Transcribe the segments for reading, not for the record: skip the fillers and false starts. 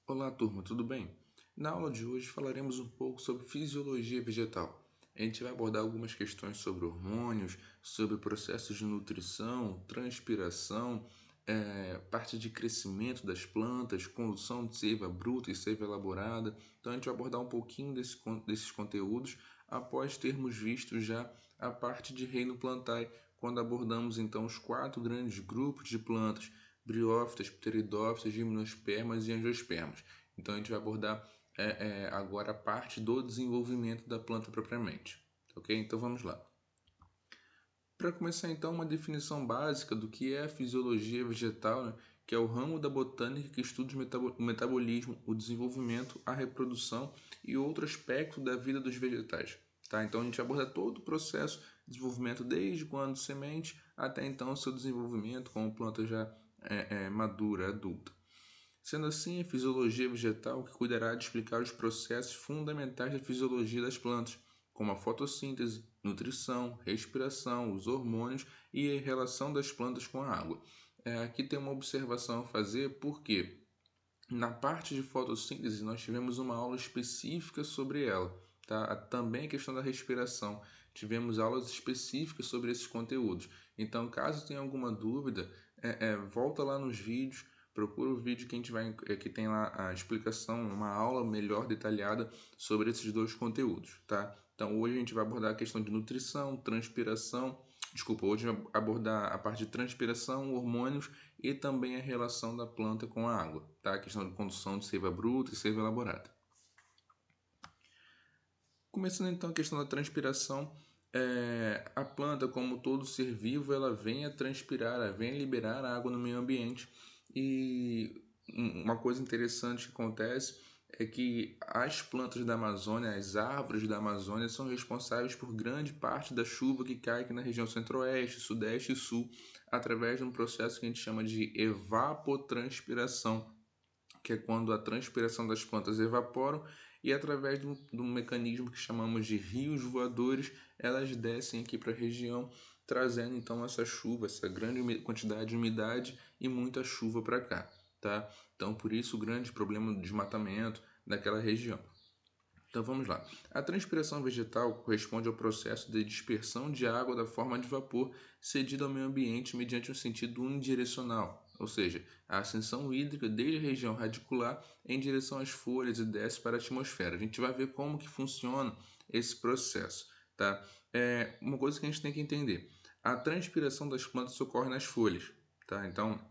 Olá, turma, tudo bem? Na aula de hoje falaremos um pouco sobre fisiologia vegetal. A gente vai abordar algumas questões sobre hormônios, sobre processos de nutrição, transpiração, parte de crescimento das plantas, condução de seiva bruta e seiva elaborada. Então a gente vai abordar um pouquinho desses conteúdos após termos visto já a parte de reino plantae, quando abordamos então os 4 grandes grupos de plantas: briófitas, pteridófitas, gimnospermas e angiospermas. Então a gente vai abordar agora a parte do desenvolvimento da planta propriamente. Ok? Então vamos lá. Para começar então, uma definição básica do que é a fisiologia vegetal, né, que é o ramo da botânica que estuda o metabolismo, o desenvolvimento, a reprodução e outro aspecto da vida dos vegetais. Tá? Então a gente aborda todo o processo de desenvolvimento desde quando semente até então o seu desenvolvimento como planta já madura, adulta. Sendo assim, a fisiologia vegetal que cuidará de explicar os processos fundamentais da fisiologia das plantas, como a fotossíntese, nutrição, respiração, os hormônios e a relação das plantas com a água. Aqui tem uma observação a fazer, porque na parte de fotossíntese nós tivemos uma aula específica sobre ela. Tá? Também a questão da respiração. Tivemos aulas específicas sobre esses conteúdos. Então, caso tenha alguma dúvida, volta lá nos vídeos, procura o vídeo que a gente que tem lá a explicação, uma aula melhor detalhada sobre esses dois conteúdos. Tá? Então, hoje a gente vai abordar a questão de nutrição, transpiração. Desculpa, hoje vai abordar a parte de transpiração, hormônios e também a relação da planta com a água, tá? A questão de condução de seiva bruta e seiva elaborada. Começando então a questão da transpiração, a planta, como todo ser vivo, ela vem a transpirar, ela vem a liberar água no meio ambiente. E uma coisa interessante que acontece é que as plantas da Amazônia, as árvores da Amazônia, são responsáveis por grande parte da chuva que cai aqui na região centro-oeste, sudeste e sul, através de um processo que a gente chama de evapotranspiração, que é quando a transpiração das plantas evaporam e através de um mecanismo que chamamos de rios voadores, elas descem aqui para a região, trazendo então essa chuva, essa grande quantidade de umidade e muita chuva para cá, tá? Então por isso o grande problema do desmatamento daquela região. Então vamos lá. A transpiração vegetal corresponde ao processo de dispersão de água da forma de vapor cedida ao meio ambiente mediante um sentido unidirecional, ou seja, a ascensão hídrica desde a região radicular em direção às folhas e desce para a atmosfera. A gente vai ver como que funciona esse processo, tá? Uma coisa que a gente tem que entender: a transpiração das plantas ocorre nas folhas, tá? Então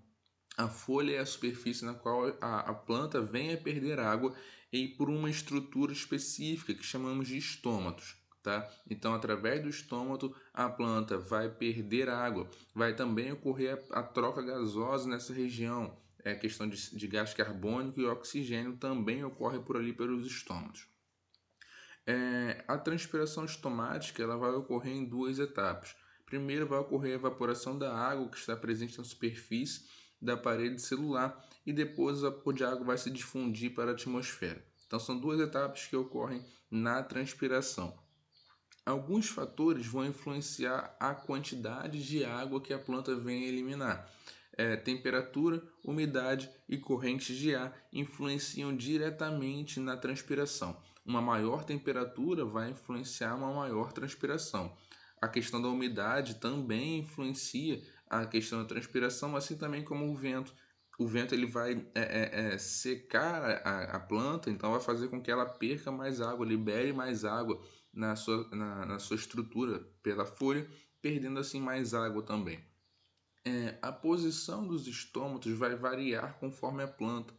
a folha é a superfície na qual a planta vem a perder água e por uma estrutura específica que chamamos de estômatos. Tá? Então, através do estômato, a planta vai perder água. Vai também ocorrer a troca gasosa nessa região. A questão de gás carbônico e oxigênio também ocorre por ali pelos estômatos. A transpiração estomática ela vai ocorrer em duas etapas. Primeiro vai ocorrer a evaporação da água que está presente na superfície da parede celular e depois o vapor de água vai se difundir para a atmosfera. Então são duas etapas que ocorrem na transpiração. Alguns fatores vão influenciar a quantidade de água que a planta vem a eliminar. Temperatura, umidade e correntes de ar influenciam diretamente na transpiração. Uma maior temperatura vai influenciar uma maior transpiração. A questão da umidade também influencia a questão da transpiração, assim também como o vento. O vento ele vai secar a planta, então vai fazer com que ela perca mais água, libere mais água na sua estrutura pela folha, perdendo assim mais água também. A posição dos estômatos vai variar conforme a planta.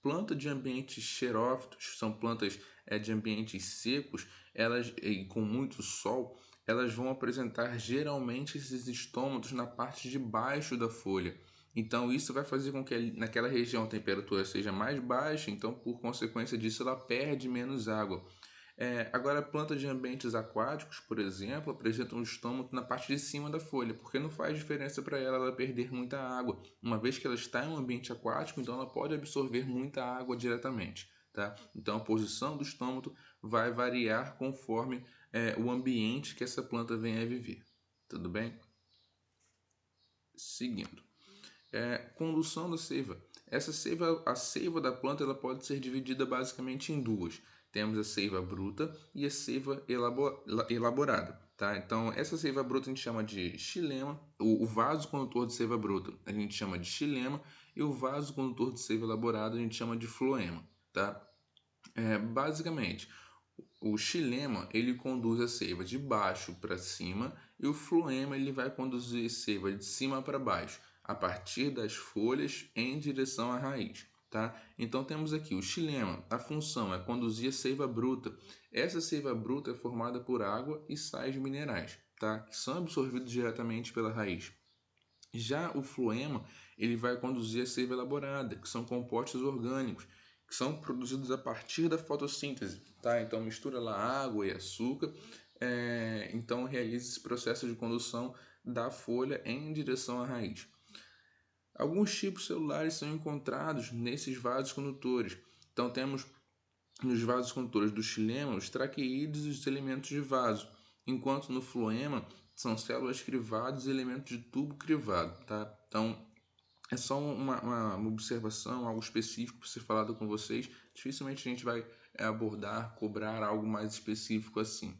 Planta de ambientes xerófitos, são plantas de ambientes secos, elas e com muito sol, elas vão apresentar geralmente esses estômatos na parte de baixo da folha. Então isso vai fazer com que naquela região a temperatura seja mais baixa, então por consequência disso ela perde menos água. Agora, plantas de ambientes aquáticos, por exemplo, apresentam um estômago na parte de cima da folha, porque não faz diferença para ela perder muita água. Uma vez que ela está em um ambiente aquático, então ela pode absorver muita água diretamente. Tá? Então, a posição do estômago vai variar conforme o ambiente que essa planta vem a viver. Tudo bem? Seguindo. Condução da seiva. A seiva da planta ela pode ser dividida basicamente em duas. Temos a seiva bruta e a seiva elaborada. Tá? Então, essa seiva bruta a gente chama de xilema, o vaso condutor de seiva bruta a gente chama de xilema e o vaso condutor de seiva elaborada a gente chama de floema. Tá? Basicamente, o xilema ele conduz a seiva de baixo para cima e o floema ele vai conduzir a seiva de cima para baixo, a partir das folhas em direção à raiz. Tá? Então temos aqui o xilema, a função é conduzir a seiva bruta. Essa seiva bruta é formada por água e sais minerais, tá? Que são absorvidos diretamente pela raiz. Já o floema ele vai conduzir a seiva elaborada, que são compostos orgânicos, que são produzidos a partir da fotossíntese. Tá? Então mistura lá água e açúcar, então realiza esse processo de condução da folha em direção à raiz. Alguns tipos celulares são encontrados nesses vasos condutores. Então temos nos vasos condutores do xilema os traqueídeos e os elementos de vaso, enquanto no floema são células crivadas e elementos de tubo crivado. Tá? Então é só uma observação, algo específico para ser falado com vocês. Dificilmente a gente vai abordar, cobrar algo mais específico assim.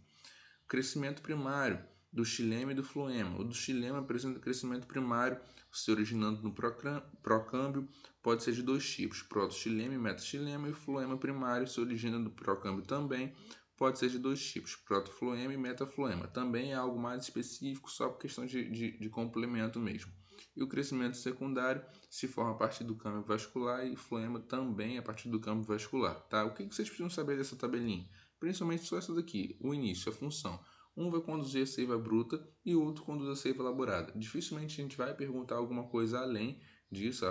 Crescimento primário do xilema e do floema. O do xilema apresenta crescimento primário, se originando no procâmbio, pode ser de dois tipos, protoxilema e metaxilema, e o floema primário se origina do procâmbio também, pode ser de dois tipos, protofloema e metafloema. Também é algo mais específico, só por questão de complemento mesmo. E o crescimento secundário se forma a partir do câmbio vascular e o floema também a partir do câmbio vascular. Tá? O que vocês precisam saber dessa tabelinha? Principalmente só essa daqui, o início, a função. Um vai conduzir a seiva bruta e o outro conduz a seiva elaborada. Dificilmente a gente vai perguntar alguma coisa além disso,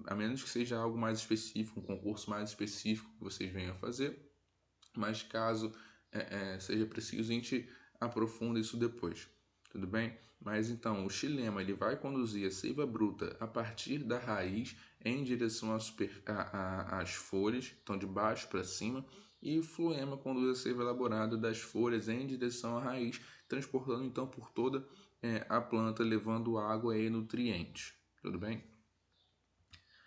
a menos que seja algo mais específico, um concurso mais específico que vocês venham a fazer. Mas caso seja preciso, a gente aprofunda isso depois. Tudo bem? Mas então, o xilema ele vai conduzir a seiva bruta a partir da raiz em direção às folhas, então de baixo para cima, e o floema conduz a seiva elaborada das folhas em direção à raiz, transportando então por toda a planta, levando água e nutrientes. Tudo bem?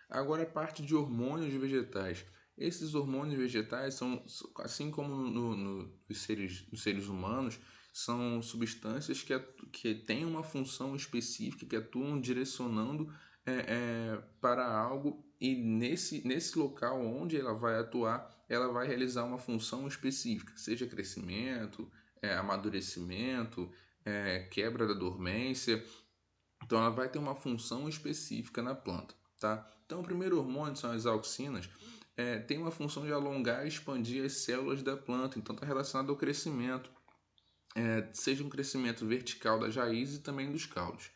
Agora a parte de hormônios vegetais. Esses hormônios vegetais são, assim como nos seres humanos, são substâncias que têm uma função específica, que atuam direcionando para algo e nesse local onde ela vai atuar, ela vai realizar uma função específica, seja crescimento, amadurecimento, quebra da dormência. Então ela vai ter uma função específica na planta. Tá? Então o primeiro hormônio são as auxinas, tem uma função de alongar e expandir as células da planta, então está relacionado ao crescimento, seja um crescimento vertical das raízes e também dos caules.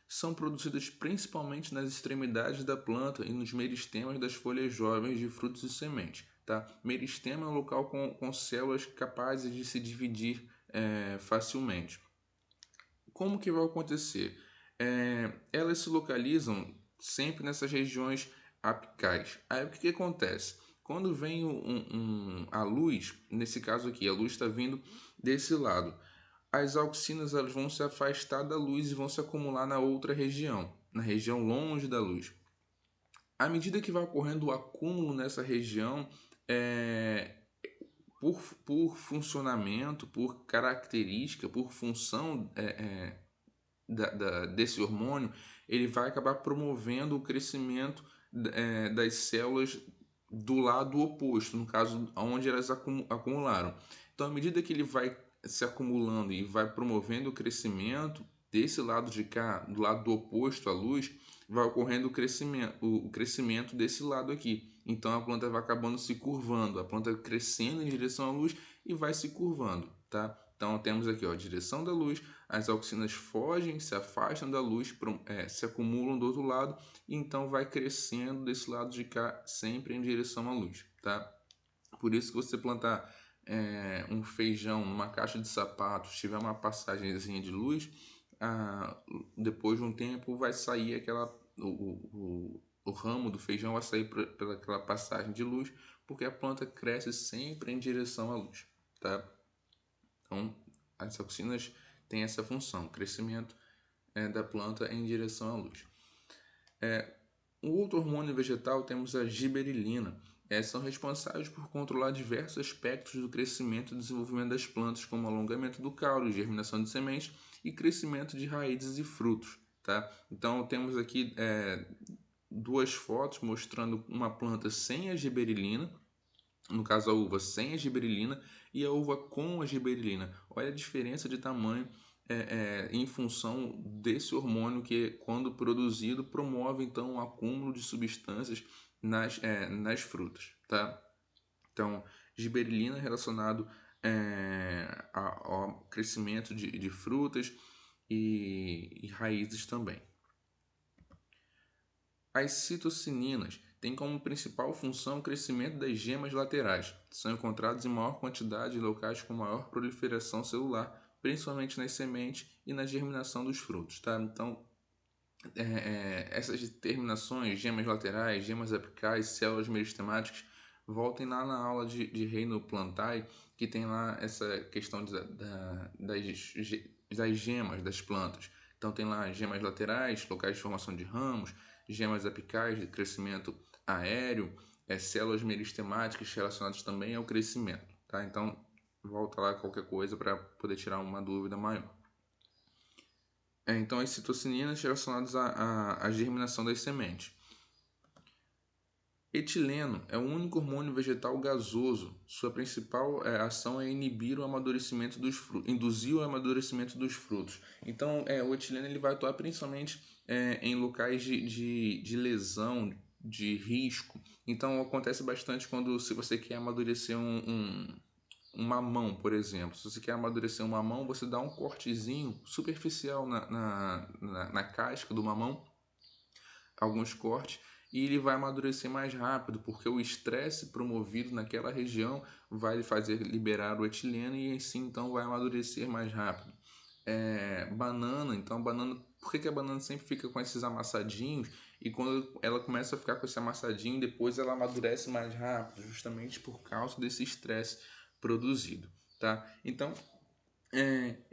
São produzidas principalmente nas extremidades da planta e nos meristemas das folhas jovens de frutos e sementes. Tá? Meristema é um local com células capazes de se dividir facilmente. Como que vai acontecer? Elas se localizam sempre nessas regiões apicais. Aí o que acontece? Quando vem a luz, nesse caso aqui, a luz está vindo desse lado, as auxinas elas vão se afastar da luz e vão se acumular na outra região, na região longe da luz. À medida que vai ocorrendo o acúmulo nessa região, por funcionamento, por característica, por função desse hormônio, ele vai acabar promovendo o crescimento das células do lado oposto, no caso onde elas acumularam. Então, à medida que ele vai se acumulando e vai promovendo o crescimento desse lado de cá, do lado oposto à luz, vai ocorrendo o crescimento desse lado aqui. Então a planta vai acabando se curvando, a planta crescendo em direção à luz e vai se curvando, tá? Então temos aqui a direção da luz, as auxinas fogem, se afastam da luz, se acumulam do outro lado e então vai crescendo desse lado de cá, sempre em direção à luz, tá? Por isso que você plantar um feijão numa caixa de sapatos, tiver uma passagemzinha de luz, depois de um tempo vai sair o ramo do feijão vai sair pelaquela passagem de luz, porque a planta cresce sempre em direção à luz, tá? Então, as auxinas têm essa função, crescimento da planta em direção à luz. O outro hormônio vegetal temos a giberelina. São responsáveis por controlar diversos aspectos do crescimento e desenvolvimento das plantas, como alongamento do caule, germinação de sementes e crescimento de raízes e frutos. Tá? Então temos aqui duas fotos mostrando uma planta sem a giberelina, no caso a uva sem a giberelina e a uva com a giberelina. Olha a diferença de tamanho em função desse hormônio que, quando produzido, promove então o acúmulo de substâncias nas frutas. Tá? Então, giberelina relacionado ao crescimento de frutas e raízes também. As citocininas têm como principal função o crescimento das gemas laterais. São encontradas em maior quantidade em locais com maior proliferação celular, principalmente nas sementes e na germinação dos frutos. Tá? Então, essas terminações, gemas laterais, gemas apicais, células meristemáticas, voltem lá na aula de reino plantae, que tem lá essa questão das gemas das plantas. Então tem lá gemas laterais, locais de formação de ramos, gemas apicais de crescimento aéreo, células meristemáticas relacionadas também ao crescimento. Tá? Então volta lá qualquer coisa para poder tirar uma dúvida maior. Então as citocininas relacionadas à germinação das sementes. Etileno é o único hormônio vegetal gasoso. Sua principal ação é inibir o amadurecimento dos frutos, induzir o amadurecimento dos frutos. Então, o etileno ele vai atuar principalmente em locais de lesão, de risco. Então, acontece bastante se você quer amadurecer um mamão, por exemplo. Se você quer amadurecer um mamão, você dá um cortezinho superficial na casca do mamão, alguns cortes, e ele vai amadurecer mais rápido, porque o estresse promovido naquela região vai fazer liberar o etileno e assim então vai amadurecer mais rápido. Banana, então por que a banana sempre fica com esses amassadinhos e quando ela começa a ficar com esse amassadinho, depois ela amadurece mais rápido, justamente por causa desse estresse produzido, tá? Então,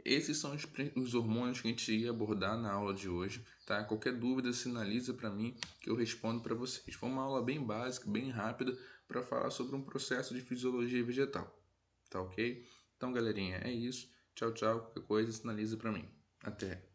esses são os hormônios que a gente ia abordar na aula de hoje, tá? Qualquer dúvida, sinaliza para mim que eu respondo para vocês. Foi uma aula bem básica, bem rápida, para falar sobre um processo de fisiologia vegetal, tá ok? Então, galerinha, é isso. Tchau, tchau. Qualquer coisa, sinaliza para mim. Até!